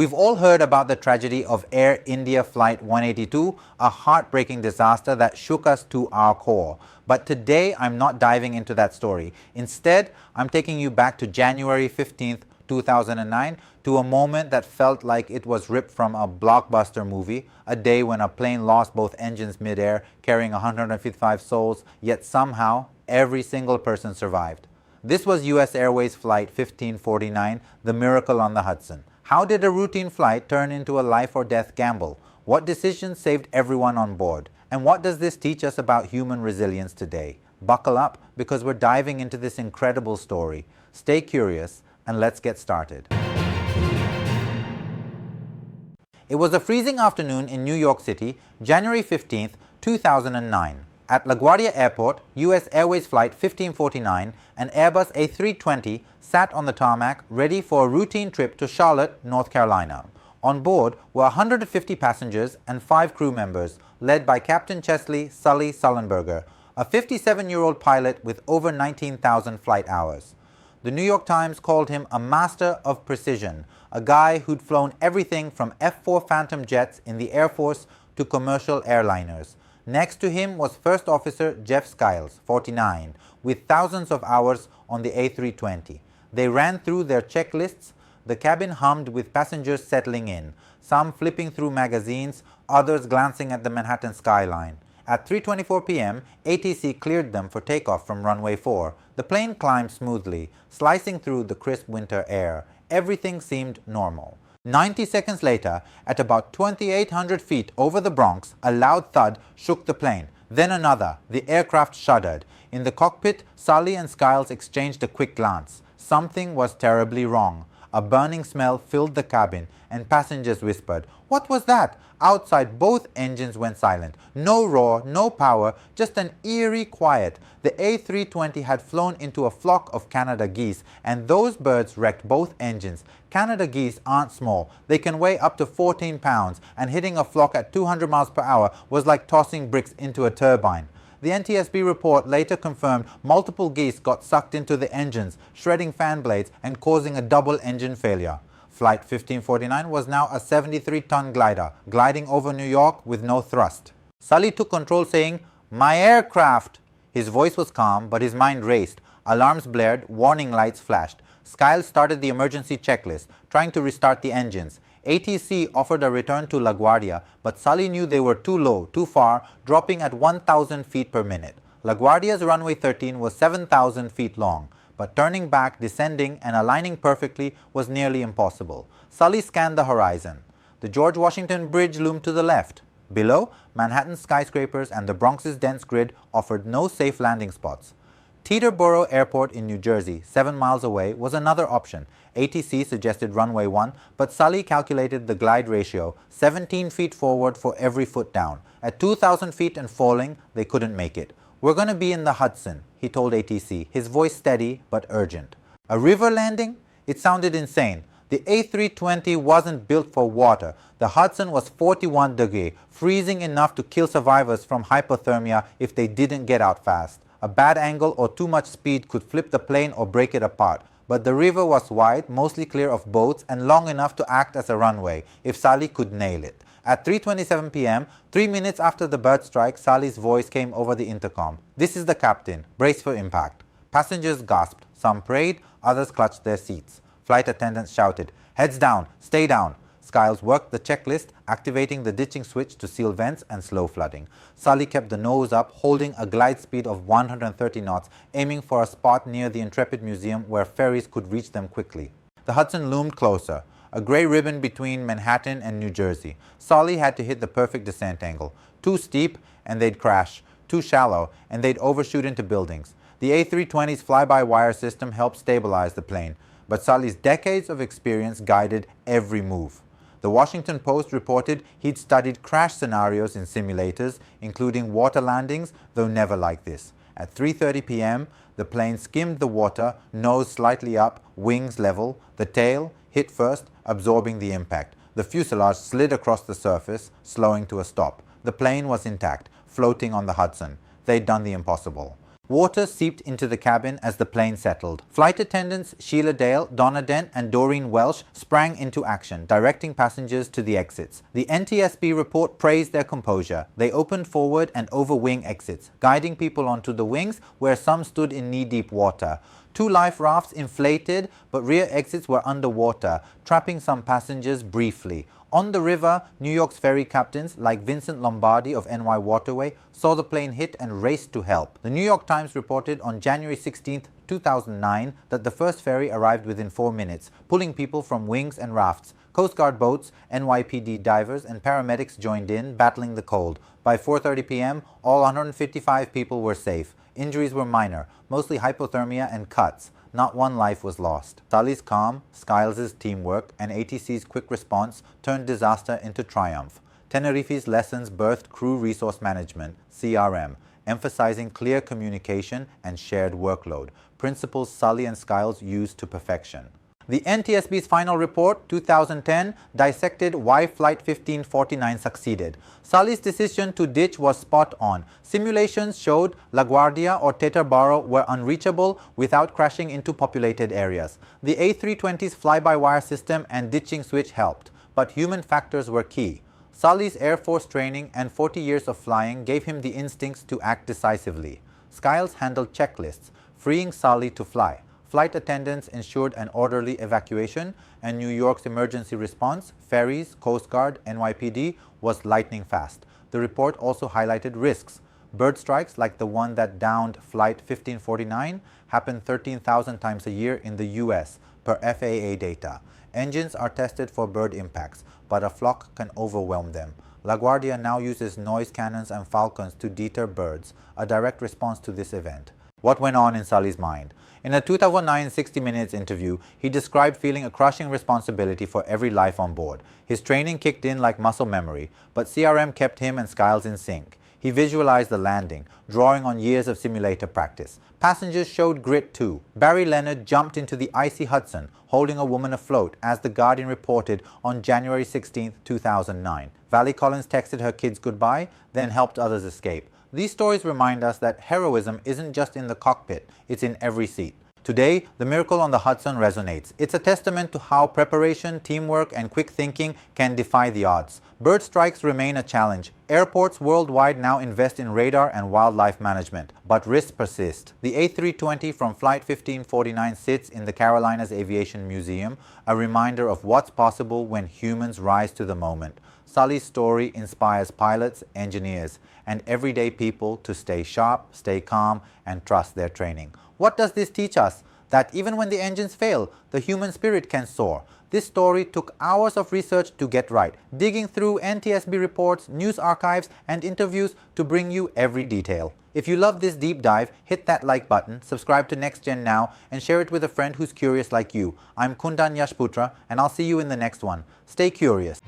We've all heard about the tragedy of Air India Flight 182, a heartbreaking disaster that shook us to our core. But today, I'm not diving into that story. Instead, I'm taking you back to January 15th, 2009, to a moment that felt like it was ripped from a blockbuster movie, a day when a plane lost both engines midair, carrying 155 souls, yet somehow, every single person survived. This was US Airways Flight 1549, the miracle on the Hudson. How did a routine flight turn into a life-or-death gamble? What decisions saved everyone on board? And what does this teach us about human resilience today? Buckle up, because we're diving into this incredible story. Stay curious, and let's get started. It was a freezing afternoon in New York City, January 15th, 2009. At LaGuardia Airport, US Airways Flight 1549, an Airbus A320 sat on the tarmac ready for a routine trip to Charlotte, North Carolina. On board were 150 passengers and 5 crew members, led by Captain Chesley Sully Sullenberger, a 57-year-old pilot with over 19,000 flight hours. The New York Times called him a master of precision, a guy who'd flown everything from F-4 Phantom jets in the Air Force to commercial airliners. Next to him was First Officer Jeff Skiles, 49, with thousands of hours on the A320. They ran through their checklists. The cabin hummed with passengers settling in, some flipping through magazines, others glancing at the Manhattan skyline. At 3:24 p.m., ATC cleared them for takeoff from runway 4. The plane climbed smoothly, slicing through the crisp winter air. Everything seemed normal. 90 seconds later, at about 2,800 feet over the Bronx, a loud thud shook the plane. Then another. The aircraft shuddered. In the cockpit, Sully and Skiles exchanged a quick glance. Something was terribly wrong. A burning smell filled the cabin, and passengers whispered, "What was that?" Outside, both engines went silent. No roar, no power, just an eerie quiet. The A320 had flown into a flock of Canada geese, and those birds wrecked both engines. Canada geese aren't small. They can weigh up to 14 pounds, and hitting a flock at 200 miles per hour was like tossing bricks into a turbine. The NTSB report later confirmed multiple geese got sucked into the engines, shredding fan blades and causing a double engine failure. Flight 1549 was now a 73-ton glider, gliding over New York with no thrust. Sully took control, saying, "My aircraft!" His voice was calm, but his mind raced. Alarms blared, warning lights flashed. Skiles started the emergency checklist, trying to restart the engines. ATC offered a return to LaGuardia, but Sully knew they were too low, too far, dropping at 1,000 feet per minute. LaGuardia's runway 13 was 7,000 feet long, but turning back, descending, and aligning perfectly was nearly impossible. Sully scanned the horizon. The George Washington Bridge loomed to the left. Below, Manhattan's skyscrapers and the Bronx's dense grid offered no safe landing spots. Teterboro Airport in New Jersey, 7 miles away, was another option. ATC suggested runway 1, but Sully calculated the glide ratio, 17 feet forward for every foot down. At 2,000 feet and falling, they couldn't make it. "We're going to be in the Hudson," he told ATC, his voice steady but urgent. A river landing? It sounded insane. The A320 wasn't built for water. The Hudson was 41 degrees, freezing enough to kill survivors from hypothermia if they didn't get out fast. A bad angle or too much speed could flip the plane or break it apart. But the river was wide, mostly clear of boats, and long enough to act as a runway, if Sully could nail it. At 3:27 p.m., 3 minutes after the bird strike, Sully's voice came over the intercom. "This is the captain. Brace for impact." Passengers gasped. Some prayed, others clutched their seats. Flight attendants shouted, "Heads down, stay down." Skiles worked the checklist, activating the ditching switch to seal vents and slow flooding. Sully kept the nose up, holding a glide speed of 130 knots, aiming for a spot near the Intrepid Museum where ferries could reach them quickly. The Hudson loomed closer, a gray ribbon between Manhattan and New Jersey. Sully had to hit the perfect descent angle. Too steep, and they'd crash. Too shallow, and they'd overshoot into buildings. The A320's fly-by-wire system helped stabilize the plane, but Sully's decades of experience guided every move. The Washington Post reported he'd studied crash scenarios in simulators, including water landings, though never like this. At 3:30 p.m., the plane skimmed the water, nose slightly up, wings level. The tail hit first, absorbing the impact. The fuselage slid across the surface, slowing to a stop. The plane was intact, floating on the Hudson. They'd done the impossible. Water seeped into the cabin as the plane settled. Flight attendants Sheila Dale, Donna Dent, and Doreen Welsh sprang into action, directing passengers to the exits. The NTSB report praised their composure. They opened forward and over wing exits, guiding people onto the wings where some stood in knee-deep water. 2 life rafts inflated, but rear exits were underwater, trapping some passengers briefly. On the river, New York's ferry captains, like Vincent Lombardi of NY Waterway, saw the plane hit and raced to help. The New York Times reported on January 16, 2009, that the first ferry arrived within 4 minutes, pulling people from wings and rafts. Coast Guard boats, NYPD divers, and paramedics joined in, battling the cold. By 4:30 p.m., all 155 people were safe. Injuries were minor, mostly hypothermia and cuts. Not one life was lost. Sully's calm, Skiles' teamwork, and ATC's quick response turned disaster into triumph. Tenerife's lessons birthed crew resource management, CRM, emphasizing clear communication and shared workload, principles Sully and Skiles used to perfection. The NTSB's final report, 2010, dissected why Flight 1549 succeeded. Sully's decision to ditch was spot on. Simulations showed LaGuardia or Teterboro were unreachable without crashing into populated areas. The A320's fly-by-wire system and ditching switch helped, but human factors were key. Sully's Air Force training and 40 years of flying gave him the instincts to act decisively. Skiles handled checklists, freeing Sully to fly. Flight attendants ensured an orderly evacuation, and New York's emergency response, ferries, Coast Guard, NYPD, was lightning fast. The report also highlighted risks. Bird strikes like the one that downed Flight 1549 happen 13,000 times a year in the U.S., per FAA data. Engines are tested for bird impacts, but a flock can overwhelm them. LaGuardia now uses noise cannons and falcons to deter birds, a direct response to this event. What went on in Sully's mind? In a 2009 60 Minutes interview, he described feeling a crushing responsibility for every life on board. His training kicked in like muscle memory, but CRM kept him and Skiles in sync. He visualized the landing, drawing on years of simulator practice. Passengers showed grit too. Barry Leonard jumped into the icy Hudson, holding a woman afloat, as The Guardian reported on January 16, 2009. Valley Collins texted her kids goodbye, then helped others escape. These stories remind us that heroism isn't just in the cockpit, it's in every seat. Today, the miracle on the Hudson resonates. It's a testament to how preparation, teamwork, and quick thinking can defy the odds. Bird strikes remain a challenge. Airports worldwide now invest in radar and wildlife management, but risks persist. The A320 from Flight 1549 sits in the Carolinas Aviation Museum, a reminder of what's possible when humans rise to the moment. Sully's story inspires pilots, engineers, and everyday people to stay sharp, stay calm, and trust their training. What does this teach us? That even when the engines fail, the human spirit can soar. This story took hours of research to get right, digging through NTSB reports, news archives, and interviews to bring you every detail. If you love this deep dive, hit that like button, subscribe to NextGen Now, and share it with a friend who's curious like you. I'm Kundan Yashputra, and I'll see you in the next one. Stay curious.